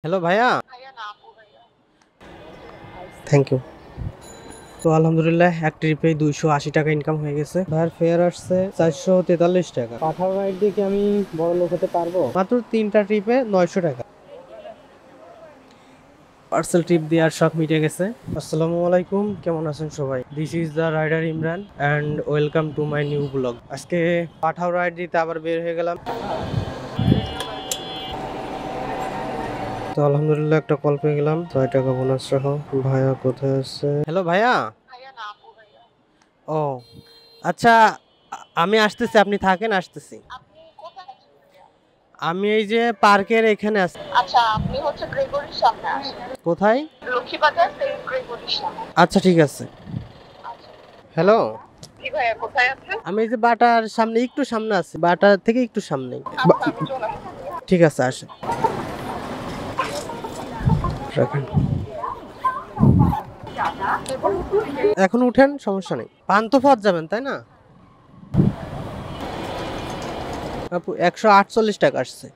Hello ভাইয়া। Thank you. তো আলহামদুলিল্লাহ এক ট্রিপে 280 টাকা ইনকাম হয়ে গেছে। ভাইয়ার ফেয়ার আসছে 443 টাকা। পাঠাও রাইড দিয়ে কি আমি বড় লোক হতে পারবো? মাত্র 3টা ট্রিপে 900 টাকা। পার্সেল ট্রিপ দিয়ে আর শখ মিটে গেছে। আসসালামু আলাইকুম, কেমন আছেন সবাই? This is the rider Imran and welcome to my new blog. আজকে পাঠাও রাইড দিতে আবার বের হয়ে গেলাম। তো আলহামদুলিল্লাহ একটা কল পেয়ে গেলাম 6 টাকা বোনাস সহ। ভাইয়া কোথায় আছে? হ্যালো ভাইয়া। ও আচ্ছা, আমি আসতেছি, আপনি থাকেন, আসতেছি। আমি এই যে পার্কের এখানে আছি। আচ্ছা, আপনি হচ্ছে গ্রেগরির সামনে আসেন। কোথায়? লক্ষ্মীবাজার সেই গ্রেগরির সামনে। আচ্ছা ঠিক আছে। আচ্ছা। হ্যালো, জি ভাইয়া, কোথায় আছেন? আমি এই যে বাটার সামনে, একটু সামনে আছি, বাটার থেকে একটু সামনে। আচ্ছা, আমি চলে আসছি। ঠিক আছে, আসেন। রাখেন। এখন উঠেন, সমস্যা নেই। পান্থপথ যাবেন তাই না আপু? 148 টাকা আসছে।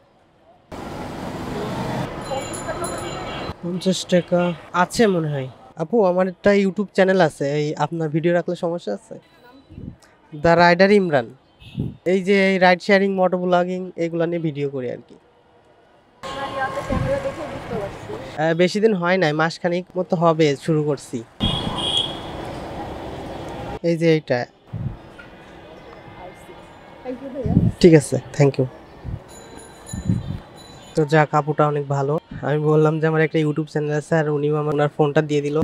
50 টাকা আছে মনে হয়। আপু আমার একটা ইউটিউব চ্যানেল আছে, এই আপনার ভিডিও রাখলে সমস্যা আছে? The rider Imran. এই যে এই রাইড শেয়ারিং, মোটো ব্লগিং এগুলো নিয়ে ভিডিও করি আর কি। বেশি দিন হয় নাই, মাসখানেক মতো হবে শুরু করছি। এই যে এইটা। ঠিক আছে, থ্যাংক ইউ। তো যা, কাপুটা অনেক ভালো। আমি বললাম যে আমার একটা ইউটিউব চ্যানেল আছে, আর উনিও আমার ওনার ফোনটা দিয়ে দিল।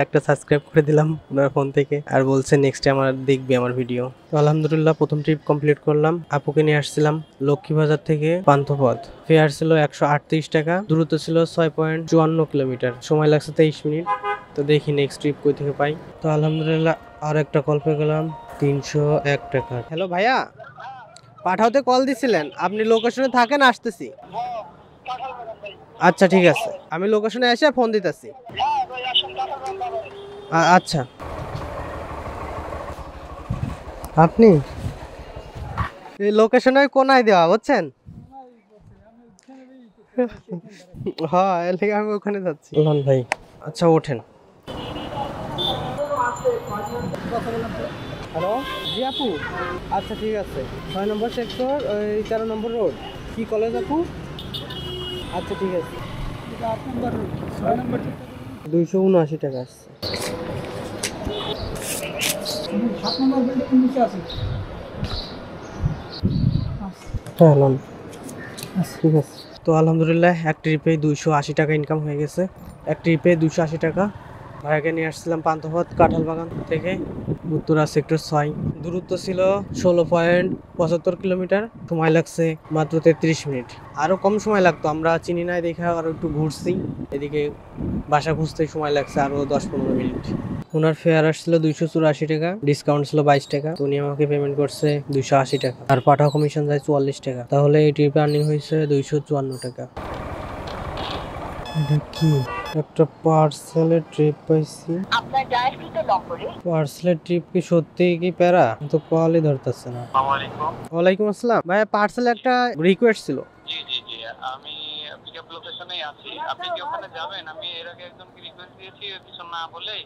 একটা সাবস্ক্রাইব করে দিলাম ওনার ফোন থেকে, আর বলছে নেক্সট আমার দেখবে আমার ভিডিও। তো আলহামদুলিল্লাহ প্রথম ট্রিপ কমপ্লিট করলাম। আপুকে নিয়ে আসছিলাম লক্ষ্মীবাজার থেকে পান্থপথ। ফেয়ার ছিল 138 টাকা, দূরত্ব ছিল 6.54 কিলোমিটার, সময় লাগছে 23 মিনিট। তো দেখি নেক্সট ট্রিপ কই থেকে পাই। তো আলহামদুলিল্লাহ আর একটা কল পেয়ে গেলাম 301 টাকা। হ্যালো ভাইয়া, পাঠাওতে কল দিছিলেন, আপনি লোকেশনে থাকেন, আসতেছি। আচ্ছা ঠিক আছে, আমি লোকেশনে এসে ফোন দিতেছি। আচ্ছা। আপনি এই লোকেশনে কোনায় দেওয়া, বুঝছেন? হ্যাঁ, এর থেকে আমি ওখানে যাচ্ছি। বলুন ভাই। আচ্ছা ওঠেন। হ্যালো, জি আপু। আচ্ছা ঠিক আছে, 6 নম্বর সেক্টর, ওই 13 নম্বর রোড। কি কলেজ আপু? আচ্ছা ঠিক আছে। 279 টাকা আসছে। হ্যাঁ লোন। ঠিক আছে। তো আলহামদুলিল্লাহ এক ট্রিপে 280 টাকা ইনকাম হয়ে গেছে। এক ট্রিপে 280 টাকা। ভাইয়াকে নিয়ে আসছিলাম পান্থপথ কাঁঠাল বাগান থেকে, উত্তরা সেক্টর 6। দূরত্ব ছিল 16.75 কিলোমিটার, সময় লাগছে মাত্র 33 মিনিট। আরও কম সময় লাগতো, আমরা চিনি নাই দেখে আরও একটু ঘুরছি এদিকে। বাসা খুঁজতে সময় লাগছে আরও 10-15 মিনিট। ওনার ফেয়ার আসছিল 284 টাকা, ডিসকাউন্ট ছিল 22 টাকা। তো উনি আমাকে পেমেন্ট করছে 280 টাকা, আর পাঠাও কমিশন যায় 44 টাকা। তাহলে এই ট্রিপে আর্নিং হয়েছে 254 টাকা। এটা কি? একটা পার্সেলের ট্রিপ পাইছি। আপনার ডায়ালকৃত নম্বরে পার্সেলের ট্রিপ কি সত্যি কি প্যারা? তো কলই ধরতেছে না। আসসালামু আলাইকুম। ওয়ালাইকুম আসসালাম। ভাই পার্সেলে একটা রিকোয়েস্ট ছিল। জি জি জি, আমি পিকআপ লোকেশনেই আছি। আপনি কি ওখানে যাবেন? আমি এর আগে একজনকে রিকোয়েস্ট দিয়েছি, কিছু না বলেই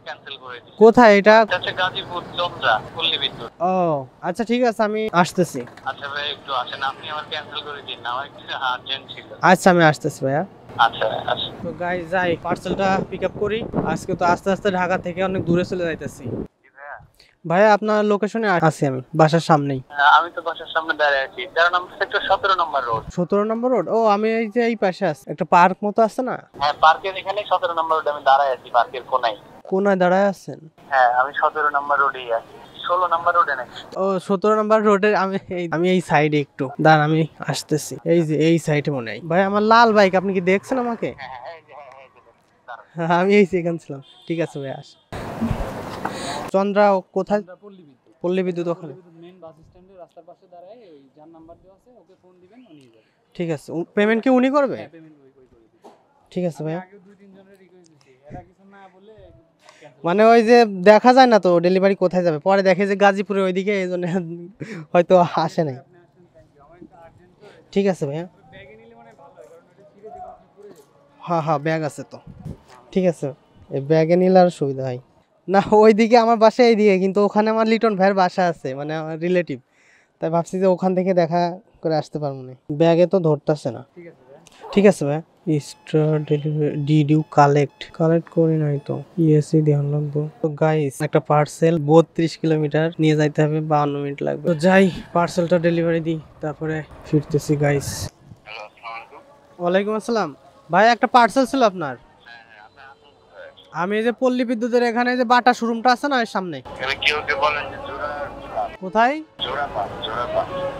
ক্যান্সেল করে দিয়েছি। কোথায় এটা? এটা হচ্ছে গাজীপুর চন্দ্রা পল্লী বিদ্যুৎ। ও আচ্ছা ঠিক আছে, আমি আসতেছি। আচ্ছা ভাই, একটু আসেন, আপনি আমার ক্যান্সেল করে দিন, আমার একটু আর্জেন্ট ছিল। আচ্ছা আমি আসতেছি ভাইয়া। আচ্ছা আচ্ছা। তো গাইস যাই, পার্সেলটা পিক আপ করি। আজকে তো আস্তে আস্তে ঢাকা থেকে অনেক দূরে চলে যাইতেছি। জি ভাইয়া। ভাইয়া আপনার লোকেশনে আছি আমি, বাসার সামনেই। আমি তো বাসার সামনে দাঁড়িয়ে আছি, 13 নম্বর সেক্টর 17 নম্বর রোড। 17 নম্বর রোড। ও আমি এই যে এই পাশে আছি, একটা পার্ক মতো আছে না? হ্যাঁ, পার্কের এখানে 17 নম্বর রোডে আমি দাঁড়ায় আছি, পার্কের কোনায়। কোনায় দাঁড়ায় আছেন? হ্যাঁ, আমি 17 নম্বর রোডেই আছি। 16 নম্বর রোডে নাকি? ও 17 নম্বর রোডের, আমি এই সাইডে একটু দাঁড়ান, আমি আসতেছি। এই যে এই সাইডে মনে হয়। ভাই আমার লাল বাইক, আপনি কি দেখছেন আমাকে? হ্যাঁ হ্যাঁ, এই যে, হ্যাঁ হ্যাঁ, এই যে দেখুন, দাঁড়ান। আমি এই সেখানে ছিলাম। ঠিক আছে ভাই, আস। চন্দ্রা কোথায়? পল্লী বিদ্যুৎ ওখানে। মেন বাস স্ট্যান্ডের রাস্তার পাশে দাঁড়ায়, ওই যার নাম্বার দেওয়া আছে ওকে ফোন দিবেন, ও নিয়ে যাবে। ঠিক আছে, পেমেন্ট কি উনি করবে? হ্যাঁ, পেমেন্ট ওই করে দিবে। ঠিক আছে ভাইয়া। আগে 2-3 জনের রিকোয়েস্ট দিছি, এরা কিছু না বলে cancel মানে ওই যে দেখা যায় না তো ডেলিভারি কোথায় যাবে, পরে দেখে যে গাজীপুরে ওইদিকে, এই জন্য হয়তো আসে নাই। আপনি আসেন, থ্যাংক ইউ। আমার একটু আর্জেন্ট তো, ঠিক আছে ভাইয়া। ব্যাগে নিলে মানে ভালো হয়, কারণ ওটা ছিঁড়ে যে কোনো সময় পড়ে হ্যাঁ হ্যাঁ ব্যাগ আছে তো, ঠিক আছে, এই ব্যাগে নিলে আর সুবিধা হয় না। ওইদিকে আমার বাসা এইদিকে, কিন্তু ওখানে আমার লিটন ভাইয়ের বাসা আছে, মানে আমার রিলেটিভ, তাই ভাবছি যে ওখান থেকে দেখা করে আসতে পারবো না। ব্যাগে তো ধরতেছে না। ঠিক আছে ভাই। ঠিক আছে ভাই। স্টার ডেলিভারি ডিডিউ কালেক্ট করি নাই তো, ইএসসি ধ্যান লাগবো তো গাইস। একটা পার্সেল 32 কিলোমিটার নিয়ে যাইতে হবে, 52 মিনিট লাগবে। তো যাই, পার্সেলটা ডেলিভারি দিই, তারপরে ফিরতেছি গাইস। হ্যালো, আসসালামু আলাইকুম। ওয়ালাইকুম আসসালাম ভাই, একটা পার্সেল ছিল আপনার। হ্যাঁ হ্যাঁ, আপনি আসুন কোথায়? আমি এই যে পল্লী বিদ্যুতের এখানে যে বাটা শোরুমটা আছে না, এর সামনে। এখানে কেউ কে বলেন যে কোথায়? জোড়া পাম্প।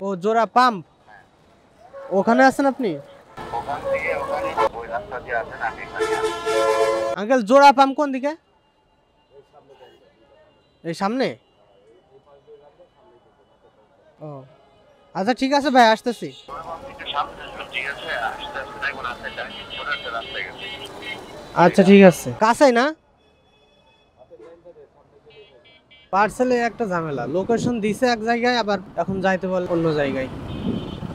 ও জোড়া পাম্প, ওখানে আছেন আপনি? ওখান থেকে ওখানে ওই রাস্তা দিয়ে আসেন, আমি এখানে আছি। আঙ্কেল জোড়া পাম্প কোন দিকে? এই সামনে? ও আচ্ছা ঠিক আছে ভাই, আসতেছি। জোড়া পাম্প থেকে সামনে আসবেন, ঠিক আছে? আস্তে আস্তে দেখুন রাস্তায় যান, ছোট একটা রাস্তায় গেছে। আচ্ছা ঠিক আছে, কাছেই না? পার্সেলে একটা ঝামেলা, লোকেশন দিছে এক জায়গায়, আবার এখন যাইতে বলে অন্য জায়গায়।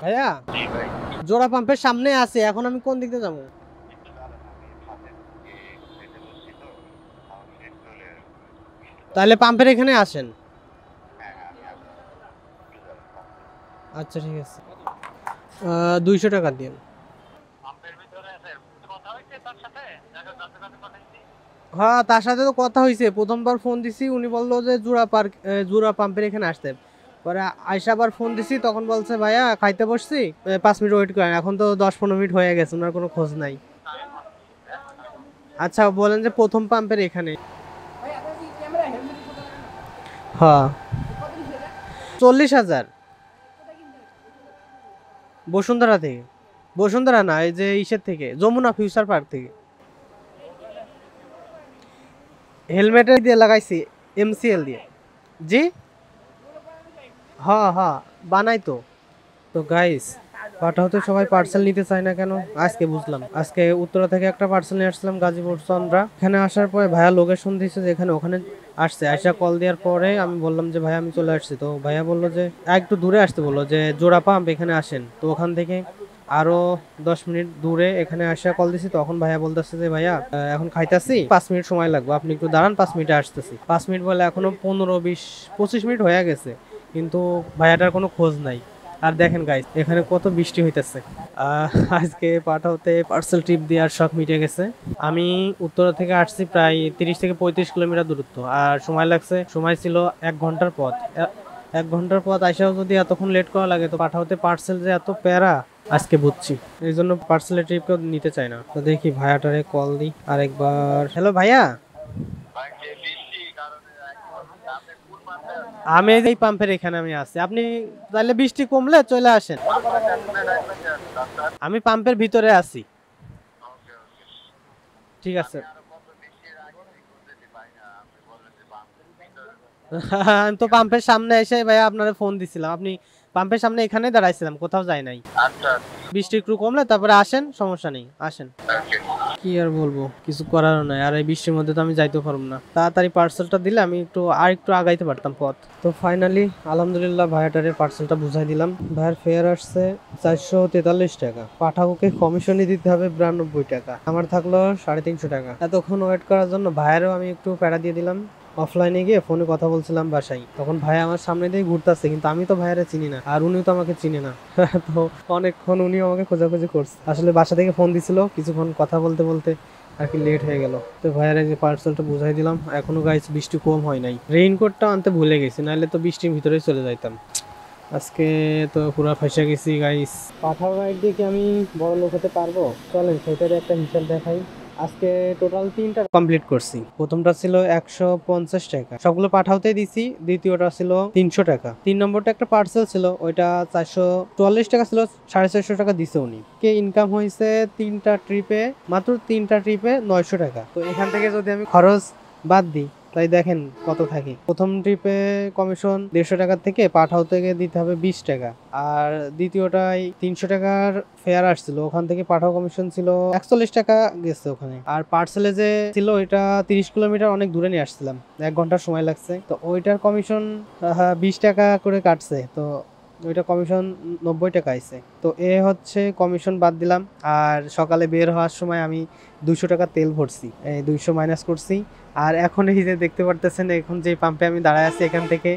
ভাইয়া জি ভাই। জোড়া পাম্পের সামনে আছে, এখন আমি কোন দিক দিয়ে যাবো? তাহলে পাম্পের এখানে আসেন। আচ্ছা ঠিক আছে, 200 টাকা দিন। পাম্পের ভিতরে আছে, কথা হয়েছে তার সাথে? দেখা যাচ্ছে কথা হয়েছে। হ্যাঁ তার সাথে তো কথা হয়েছে, প্রথমবার ফোন দিছি, উনি বললো যে জোড়া পাম্পের এখানে আসতে। পরে আইসা আবার ফোন দিছি, তখন বলছে ভাইয়া খাইতে বসছি, 5 মিনিট ওয়েট করেন। এখন তো 10-15 মিনিট হয়ে গেছে, ওনার কোনো খোঁজ নাই। আচ্ছা বলেন যে প্রথম পাম্পের এখানে। হ্যাঁ 40,000 বসুন্ধরা থেকে। বসুন্ধরা না, এই যে ইসের থেকে, যমুনা ফিউচার পার্ক থেকে। হেলমেটের দিয়ে লাগাইছি, এমসিএল দিয়ে। জি হ্যাঁ হ্যাঁ বানাই তো। তো গাইস, পাঠাওতে সবাই পার্সেল নিতে চায় না কেন আজকে বুঝলাম। আজকে উত্তরা থেকে একটা পার্সেল নিয়ে আসলাম, গাজীপুর চন্দ্রা। এখানে আসার পরে ভাইয়া লোকেশন দিয়েছে যে এখানে, ওখানে আসছে। আয়সা কল দেওয়ার পরে আমি বললাম যে ভাইয়া আমি চলে আসছি। তো ভাইয়া বললো যে একটু দূরে আসতে, বললো যে জোড়া পাম্প এখানে আসেন। তো ওখান থেকে আরো 10 মিনিট দূরে এখানে আসা কল দিছি, তখন ভাইয়া বলতেছে যে ভাইয়া এখন খাইতাছি, 5 মিনিট সময় লাগবে, আপনি একটু দাঁড়ান, 5 মিনিটে আসতেছি। 5 মিনিট বলে এখনো 15-20-25 মিনিট হয়ে গেছে, কিন্তু ভাইয়াটার কোনো খোঁজ নাই। আর দেখেন গাইস, এখানে কত বৃষ্টি হইতেছে। আজকে পাঠাওতে পার্সেল ট্রিপ দেওয়ার শখ মিটে গেছে। আমি উত্তরা থেকে আসছি প্রায় 30 থেকে 35 কিলোমিটার দূরত্ব, আর সময় ছিল 1 ঘন্টার পথ। 1 ঘন্টার পথ আইসাও যদি এতক্ষণ লেট করা লাগে, তো পাঠাওতে পার্সেল যে এত প্যারা আজকে বুঝছি। এই জন্য পার্সেলের ট্রিপ কেউ নিতে চায় না। তো দেখি ভাইয়াটারে কল দিই আরেকবার। হ্যালো ভাইয়া, ভাই যে বৃষ্টির কারণে আপনি কোন পাম্পে আছেন? আমি এই পাম্পের এখানে আমি আছি, আপনি তাহলে বৃষ্টি কমলে চলে আসেন। আমি পাম্পের ভিতরে আছি। ঠিক আছে। আমি তো পাম্পের সামনে এসে ভাইয়া আপনারা ফোন দিছিলাম, আপনি পাম্পের সামনে এখানে দাঁড়াইছিলাম, কোথাও যাই নাই। আচ্ছা বৃষ্টি একটু কমলে তারপরে আসেন, সমস্যা নেই, আসেন। কি আর বলবো, কিছু করার নাই। আর এই বৃষ্টির মধ্যে তো আমি যাইতে পারবো না। তাড়াতাড়ি পার্সেলটা দিলে আমি একটু আগাইতে পারতাম পথ। তো ফাইনালি আলহামদুলিল্লাহ ভাইয়াটারে পার্সেলটা বুঝাই দিলাম। ভাইয়ের ফেয়ার আসছে 443 টাকা। পাঠাবোকে কমিশনই দিতে হবে 92 টাকা, আমার থাকলো 350 টাকা। এতক্ষণ ওয়েট করার জন্য ভাইয়েরও আমি একটু প্যারা দিয়ে দিলাম। অফলাইনে গিয়ে ফোনে কথা বলছিলাম বাসায়, তখন ভাই আমার সামনে দিয়ে ঘুরতেছে, কিন্তু আমি তো ভাইয়ারে চিনি না, আর উনিও তো আমাকে চিনে না। তো অনেকক্ষণ উনিও আমাকে খোঁজাখুঁজি করছে। আসলে বাসা থেকে ফোন দিছিল, কিছুক্ষণ কথা বলতে বলতে আর কি লেট হয়ে গেল। তো ভাইয়ারে যে পার্সেলটা বুঝাই দিলাম। এখনো গাইস বৃষ্টি কম হয় নাই, রেইনকোটটা আনতে ভুলে গেছি, নাহলে তো বৃষ্টির ভিতরেই চলে যাইতাম। আজকে তো পুরো ফাঁসে গেছি গাইস। পাঠাও রাইড দিয়ে কি আমি বড় লোক হতে পারবো? চলেন সেটারই একটা হিসাব দেখাই। আজকে টোটাল 3টা কমপ্লিট করছি। প্রথমটা ছিল 150 টাকা, সবগুলো পাঠাওতেই দিছি। দ্বিতীয়টা ছিল 300 টাকা। 3 নম্বরটা একটা পার্সেল ছিল, ওইটা 444 টাকা ছিল, 450 টাকা দিছে উনি। কে ইনকাম হয়েছে 3টা ট্রিপে, মাত্র 3টা ট্রিপে 900 টাকা। তো এখান থেকে যদি আমি খরচ বাদ দিই, তাই দেখেন কত থাকে। প্রথম ট্রিপে কমিশন 150 টাকার থেকে পাঠাও থেকে দিতে হবে 20 টাকা। আর দ্বিতীয়টাই 300 টাকার ফেয়ার আসছিল, ওখান থেকে পাঠাও কমিশন ছিল 41 টাকা গেছে ওখানে। আর পার্সেলে যে ছিল ওইটা 30 কিলোমিটার অনেক দূরে নিয়ে আসছিলাম, 1 ঘন্টা সময় লাগছে। তো ওইটার কমিশন 20 টাকা করে কাটছে। তো ওইটা কমিশন 90 টাকা আইছে। তো এ হচ্ছে কমিশন বাদ দিলাম। আর সকালে বের হওয়ার সময় আমি 200 টাকা তেল ভরছি, এই 200 মাইনাস করছি। আর এখন এই যে দেখতে পারতেছেন, এখন যে পাম্পে আমি দাঁড়ায় আছি এখান থেকে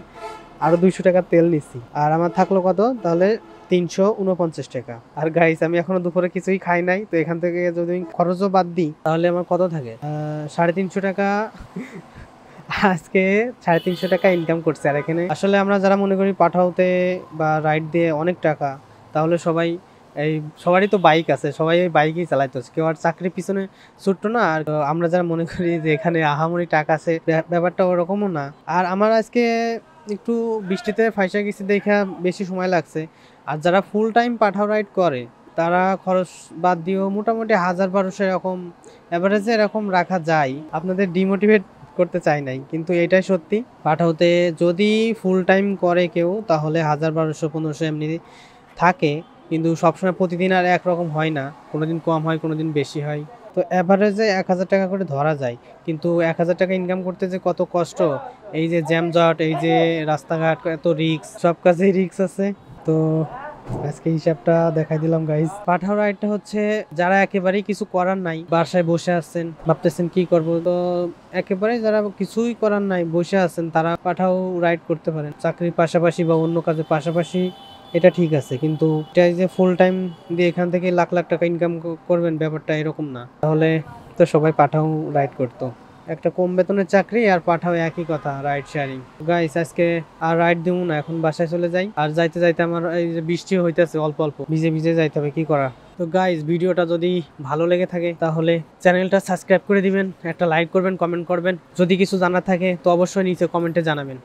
আরো 200 টাকা তেল নিচ্ছি। আর আমার থাকলো কত, তাহলে 349 টাকা। আর গাইস আমি এখনো দুপুরে কিছুই খাই নাই, তো এখান থেকে যদি খরচও বাদ দিই তাহলে আমার কত থাকে, 350 টাকা। আজকে 350 টাকা ইনকাম করছে। আর এখানে আসলে আমরা যারা মনে করি পাঠাওতে বা রাইড দিয়ে অনেক টাকা, তাহলে সবাই এই সবারই তো বাইক আছে, সবাই এই বাইকই চালাইতেছে, কেউ আর চাকরির পিছনে ছুটতো না। আর আমরা যারা মনে করি যে এখানে আহামরি টাকা আছে, ব্যাপারটা ওরকমও না। আর আমার আজকে একটু বৃষ্টিতে ফাইসা গেছি দেখা বেশি সময় লাগছে। আর যারা ফুল টাইম পাঠাও রাইড করে তারা খরচ বাদ দিয়েও মোটামুটি 1000-1200 এরকম অ্যাভারেজে এরকম রাখা যায়। আপনাদের ডিমোটিভেট করতে চাই নাই, কিন্তু এটাই সত্যি। পাঠাওতে যদি ফুল টাইম করে কেউ তাহলে 1000-1200-1500 এমনি থাকে, কিন্তু সবসময় প্রতিদিন আর একরকম হয় না, কোনোদিন কম হয় কোনোদিন বেশি হয়। তো অ্যাভারেজে 1000 টাকা করে ধরা যায়। কিন্তু 1000 টাকা ইনকাম করতে যে কত কষ্ট, এই যে জ্যামজট, এই যে রাস্তাঘাট, এত রিস্ক, সব কাজেই রিস্ক আছে। তো আজকে হিসাবটা দেখাই দিলাম গাইস। পাঠাও রাইডটা হচ্ছে যারা একেবারেই কিছু করার নাই, বাসায় বসে আছেন, ভাবতেছেন কি করব, তো একেবারে যারা কিছুই করার নাই বসে আছেন তারা পাঠাও রাইড করতে পারেন। চাকরির পাশাপাশি বা অন্য কাজের পাশাপাশি এটা ঠিক আছে, কিন্তু এটা যে ফুল টাইম দিয়ে এখান থেকে লাখ লাখ টাকা ইনকাম করবেন, ব্যাপারটা এরকম না। তাহলে তো সবাই পাঠাও রাইড করতো। একটা কম বেতনের চাকরি আর পাঠাও একই কথা, রাইড শেয়ারিং। গাইস আজকে আর রাইড দিব না, এখন বাসায় চলে যাই। আর যাইতে যাইতে আমার এই যে বৃষ্টি হইতেছে, অল্প অল্প ভিজে ভিজে যাইতে হবে, কি করা। তো গাইস ভিডিওটা যদি ভালো লেগে থাকে তাহলে চ্যানেলটা সাবস্ক্রাইব করে দিবেন, একটা লাইক করবেন, কমেন্ট করবেন। যদি কিছু জানার থাকে তো অবশ্যই নিচে কমেন্টে জানাবেন।